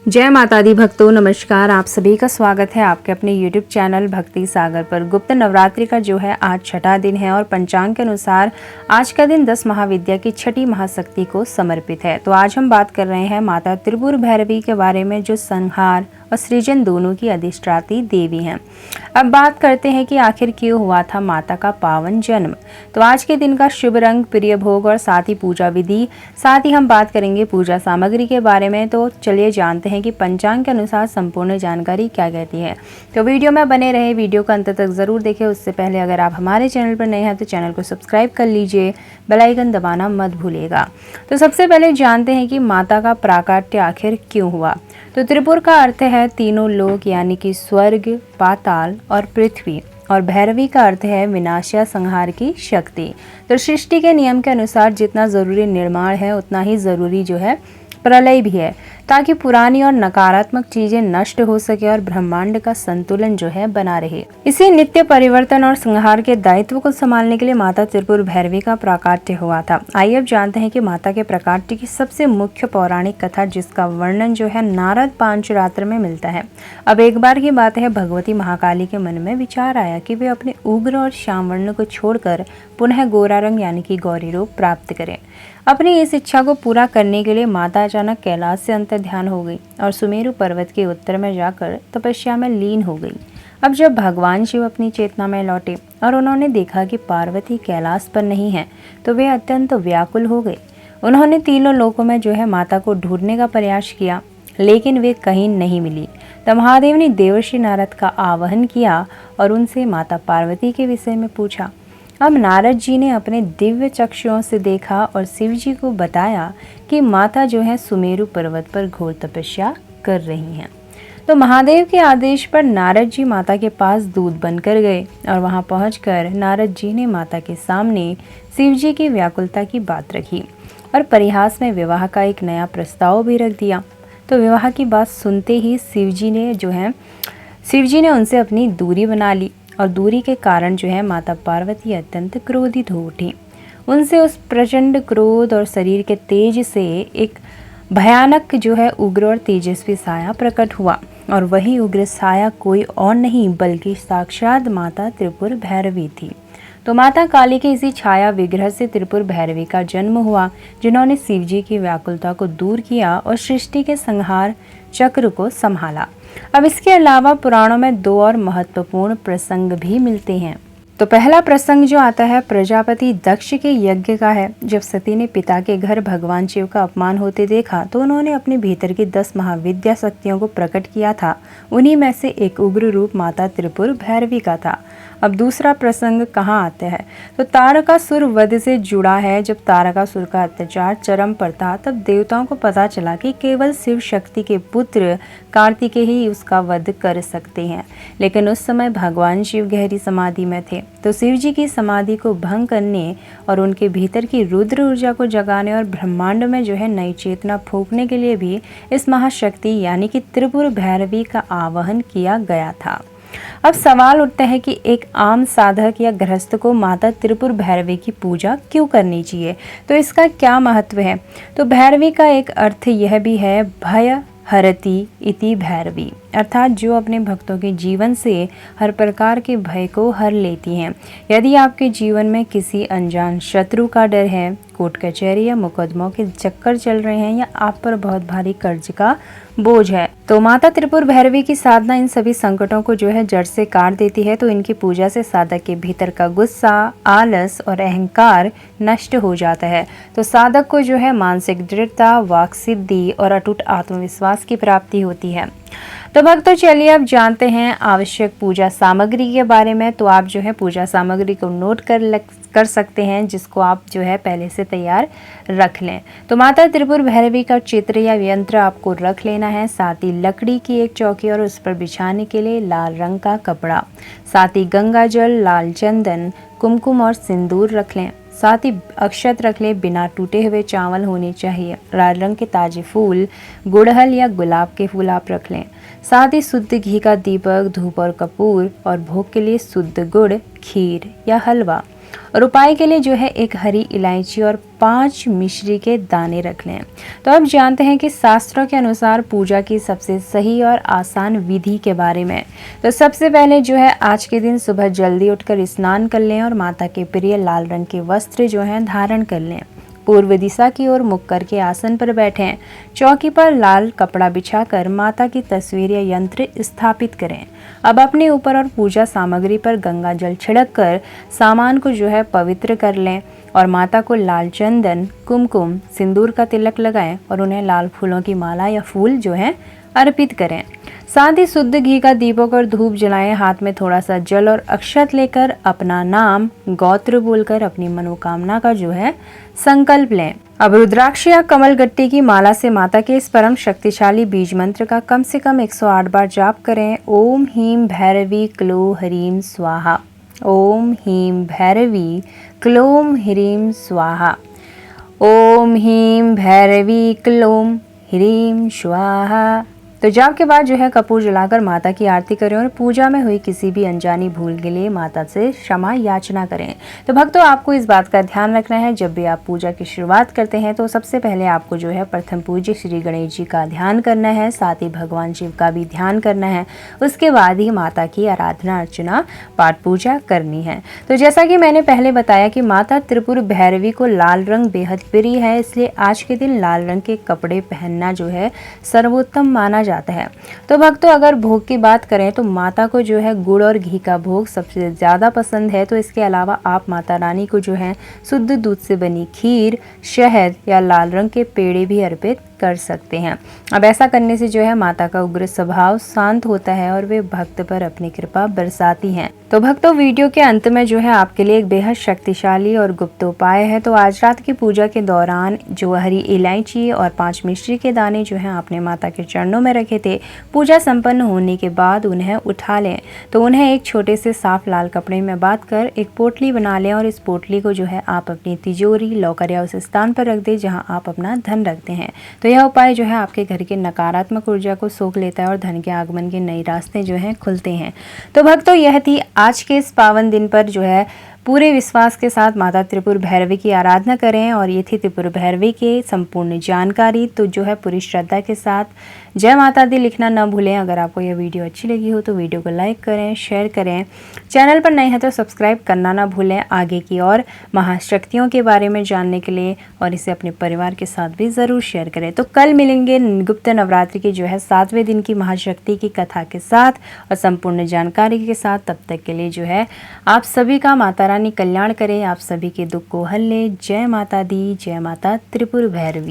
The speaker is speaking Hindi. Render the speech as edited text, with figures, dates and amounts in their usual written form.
जय माता दी भक्तों, नमस्कार। आप सभी का स्वागत है आपके अपने YouTube चैनल भक्ति सागर पर। गुप्त नवरात्रि का जो है आज छठा दिन है और पंचांग के अनुसार आज का दिन 10 महाविद्या की छठी महाशक्ति को समर्पित है। तो आज हम बात कर रहे हैं माता त्रिपुर भैरवी के बारे में, जो संहार और सृजन दोनों की अधिष्ठात्री देवी हैं। अब बात करते हैं कि आखिर क्यों हुआ था माता का पावन जन्म। तो आज के दिन का शुभ रंग, प्रिय भोग और साथ ही पूजा विधि, साथ ही हम बात करेंगे पूजा सामग्री के बारे में। तो चलिए जानते हैं कि पंचांग के अनुसार संपूर्ण जानकारी क्या कहती है। तो वीडियो में बने रहे, वीडियो का अंत तक जरूर देखें। उससे पहले अगर आप हमारे चैनल पर नए हैं तो चैनल को सब्सक्राइब कर लीजिए, बेल आइकन दबाना मत भूलिएगा। तो सबसे पहले जानते हैं कि माता का प्राकट्य आखिर क्यों हुआ। तो त्रिपुर का अर्थ है तीनों लोक, यानी कि स्वर्ग, पाताल और पृथ्वी, और भैरवी का अर्थ है विनाश या संहार की शक्ति। तो सृष्टि के नियम के अनुसार जितना जरूरी निर्माण है उतना ही जरूरी जो है प्रलय भी है, ताकि पुरानी और नकारात्मक चीजें नष्ट हो सके और ब्रह्मांड का संतुलन जो है बना रहे। इसी नित्य परिवर्तन और संहार के दायित्व को संभालने के लिए माता त्रिपुर भैरवी का प्राकट्य हुआ था। आइए अब जानते हैं कि माता के प्राकट्य की सबसे मुख्य पौराणिक कथा, जिसका वर्णन जो है नारद पांचरात्र में मिलता है। अब एक बार की बात है, भगवती महाकाली के मन में विचार आया कि वे अपने उग्र और श्याम वर्ण को छोड़कर पुनः गोरा रंग यानी कि गौरी रूप प्राप्त करें। अपनी इस इच्छा को पूरा करने के लिए माता अचानक कैलाश से अंतर ध्यान हो गई और सुमेरु पर्वत के उत्तर में जाकर तपस्या में लीन हो गई। अब जब भगवान शिव अपनी चेतना में लौटे और उन्होंने देखा कि पार्वती कैलाश पर नहीं है, तो वे अत्यंत व्याकुल हो गए। उन्होंने तीनों लोकों में जो है माता को ढूंढने का प्रयास किया, लेकिन वे कहीं नहीं मिली। तब महादेव ने देवर्षि नारद का आवाहन किया और उनसे माता पार्वती के विषय में पूछा। अब नारद जी ने अपने दिव्य चक्षुओं से देखा और शिव जी को बताया कि माता जो है सुमेरु पर्वत पर घोर तपस्या कर रही हैं। तो महादेव के आदेश पर नारद जी माता के पास दूत बनकर गए और वहां पहुंचकर नारद जी ने माता के सामने शिव जी की व्याकुलता की बात रखी और परिहास में विवाह का एक नया प्रस्ताव भी रख दिया। तो विवाह की बात सुनते ही शिव जी ने उनसे अपनी दूरी बना ली और दूरी के कारण जो है माता पार्वती अत्यंत क्रोधित हो उठी। उनसे उस प्रचंड क्रोध और शरीर के तेज से एक भयानक जो है उग्र और तेजस्वी साया प्रकट हुआ, और वही उग्र साया कोई और नहीं बल्कि साक्षात माता त्रिपुर भैरवी थी। तो माता काली के इसी छाया विग्रह से त्रिपुर भैरवी का जन्म हुआ, जिन्होंने शिव जी की व्याकुलता को दूर किया और सृष्टि के संहार चक्र को संभाला। अब इसके अलावा पुराणों में दो और महत्वपूर्ण प्रसंग भी मिलते हैं। तो पहला प्रसंग जो आता है प्रजापति दक्ष के यज्ञ का है। जब सती ने पिता के घर भगवान शिव का अपमान होते देखा तो उन्होंने अपने भीतर की 10 महाविद्या शक्तियों को प्रकट किया था। उन्हीं में से एक उग्र रूप माता त्रिपुर भैरवी का था। अब दूसरा प्रसंग कहाँ आता है, तो तारकासुर वध से जुड़ा है। जब तारकासुर का अत्याचार चरम पर था, तब देवताओं को पता चला कि केवल शिव शक्ति के पुत्र कार्तिकेय ही उसका वध कर सकते हैं, लेकिन उस समय भगवान शिव गहरी समाधि में थे। तो शिव जी की समाधि को भंग करने और उनके भीतर की रुद्र ऊर्जा को जगाने और ब्रह्मांड में जो है नई चेतना फूंकने के लिए भी इस महाशक्ति यानी कि त्रिपुर भैरवी का आवाहन किया गया था। अब सवाल उठता है कि एक आम साधक या गृहस्थ को माता त्रिपुर भैरवी की पूजा क्यों करनी चाहिए, तो इसका क्या महत्व है। तो भैरवी का एक अर्थ यह भी है भय हरति इति भैरवी, अर्थात जो अपने भक्तों के जीवन से हर प्रकार के भय को हर लेती हैं। यदि आपके जीवन में किसी अनजान शत्रु का डर है, कोर्ट कचहरी या मुकदमों के चक्कर चल रहे हैं, या आप पर बहुत भारी कर्ज का बोझ है, तो माता त्रिपुर भैरवी की साधना इन सभी संकटों को जो है जड़ से काट देती है। तो इनकी पूजा से साधक के भीतर का गुस्सा, आलस और अहंकार नष्ट हो जाता है। तो साधक को जो है मानसिक दृढ़ता, वाक सिद्धि और अटूट आत्मविश्वास की प्राप्ति होती है। तो भक्तों चलिए अब जानते हैं आवश्यक पूजा सामग्री के बारे में। तो आप जो है पूजा सामग्री को नोट कर सकते हैं, जिसको आप जो है पहले से तैयार रख लें। तो माता त्रिपुर भैरवी का चित्र या यंत्र आपको रख लेना है, साथ ही लकड़ी की एक चौकी और उस पर बिछाने के लिए लाल रंग का कपड़ा, साथ ही गंगा जल, लाल चंदन, कुमकुम और सिंदूर रख लें। साथ ही अक्षत रख ले, बिना टूटे हुए चावल होने चाहिए। लाल रंग के ताजे फूल, गुड़हल या गुलाब के फूल आप रख लें। साथ ही शुद्ध घी का दीपक, धूप और कपूर, और भोग के लिए शुद्ध गुड़, खीर या हलवा। और उपाय के लिए जो है एक हरी इलायची और 5 मिश्री के दाने रख लें। तो अब जानते हैं कि शास्त्रों के अनुसार पूजा की सबसे सही और आसान विधि के बारे में। तो सबसे पहले जो है आज के दिन सुबह जल्दी उठकर स्नान कर लें और माता के प्रिय लाल रंग के वस्त्र जो हैं धारण कर लें। पूर्व दिशा की ओर मुख करके आसन पर बैठें। चौकी पर लाल कपड़ा बिछाकर माता की तस्वीर या यंत्र स्थापित करें। अब अपने ऊपर और पूजा सामग्री पर गंगा जल छिड़क कर सामान को जो है पवित्र कर लें और माता को लाल चंदन, कुमकुम, सिंदूर का तिलक लगाएं और उन्हें लाल फूलों की माला या फूल जो है अर्पित करें। साथ ही शुद्ध घी का दीपक और धूप जलाएं। हाथ में थोड़ा सा जल और अक्षत लेकर अपना नाम, गोत्र बोलकर अपनी मनोकामना का जो है संकल्प लें। अब रुद्राक्ष या कमल गट्टी की माला से माता के इस परम शक्तिशाली बीज मंत्र का कम से कम 108 बार जाप करें। ओम ह्रीं भैरवी क्लो ह्रीं स्वाहा। ओम ह्रीं भैरवी क्लोम ह्रीं स्वाहा। ओम ह्रीं भैरवी क्लोम ह्रीं स्वाहा। तो जाप के बाद जो है कपूर जलाकर माता की आरती करें और पूजा में हुई किसी भी अनजानी भूल के लिए माता से क्षमा याचना करें। तो भक्तों, आपको इस बात का ध्यान रखना है, जब भी आप पूजा की शुरुआत करते हैं तो सबसे पहले आपको जो है प्रथम पूज्य श्री गणेश जी का ध्यान करना है, साथ ही भगवान शिव का भी ध्यान करना है। उसके बाद ही माता की आराधना अर्चना पाठ पूजा करनी है। तो जैसा कि मैंने पहले बताया कि माता त्रिपुर भैरवी को लाल रंग बेहद प्रिय है, इसलिए आज के दिन लाल रंग के कपड़े पहनना जो है सर्वोत्तम माना जाता है। तो भक्तों, अगर भोग की बात करें तो माता को जो है गुड़ और घी का भोग सबसे ज़्यादा पसंद है। तो इसके अलावा आप माता रानी को जो है शुद्ध दूध से बनी खीर, शहद या लाल रंग के पेड़े भी अर्पित कर सकते हैं। अब ऐसा करने से जो है माता का उग्र स्वभाव शांत होता है और वे भक्त पर अपनी कृपा बरसाती हैं। तो भक्तों, वीडियो के अंत में जो है आपके लिए एक बेहद शक्तिशाली और गुप्त उपाय है। तो आज रात की पूजा के दौरान जो हरी इलायची और 5 मिश्री के दाने जो हैं आपने माता के चरणों में रखे थे, पूजा संपन्न होने के बाद उन्हें उठा लें। तो उन्हें एक छोटे से साफ लाल कपड़े में बांध कर एक पोटली बना लें और इस पोटली को जो है आप अपनी तिजोरी, लॉकर या उस स्थान पर रख दें जहाँ आप अपना धन रखते हैं। तो यह उपाय जो है आपके घर के नकारात्मक ऊर्जा को सोख लेता है और धन के आगमन के नए रास्ते जो हैं खुलते हैं। तो भक्तों, यह थी आज के इस पावन दिन पर जो है पूरे विश्वास के साथ माता त्रिपुर भैरवी की आराधना करें। और ये थी त्रिपुर भैरवी की संपूर्ण जानकारी। तो जो है पूरी श्रद्धा के साथ जय माता दी लिखना न भूलें। अगर आपको यह वीडियो अच्छी लगी हो तो वीडियो को लाइक करें, शेयर करें। चैनल पर नए हैं तो सब्सक्राइब करना ना भूलें आगे की और महाशक्तियों के बारे में जानने के लिए, और इसे अपने परिवार के साथ भी ज़रूर शेयर करें। तो कल मिलेंगे गुप्त नवरात्रि के जो है 7वें दिन की महाशक्ति की कथा के साथ और संपूर्ण जानकारी के साथ। तब तक के लिए जो है आप सभी का माता रानी कल्याण करें, आप सभी के दुख को हल ले। जय माता दी, जय माता त्रिपुर भैरवी।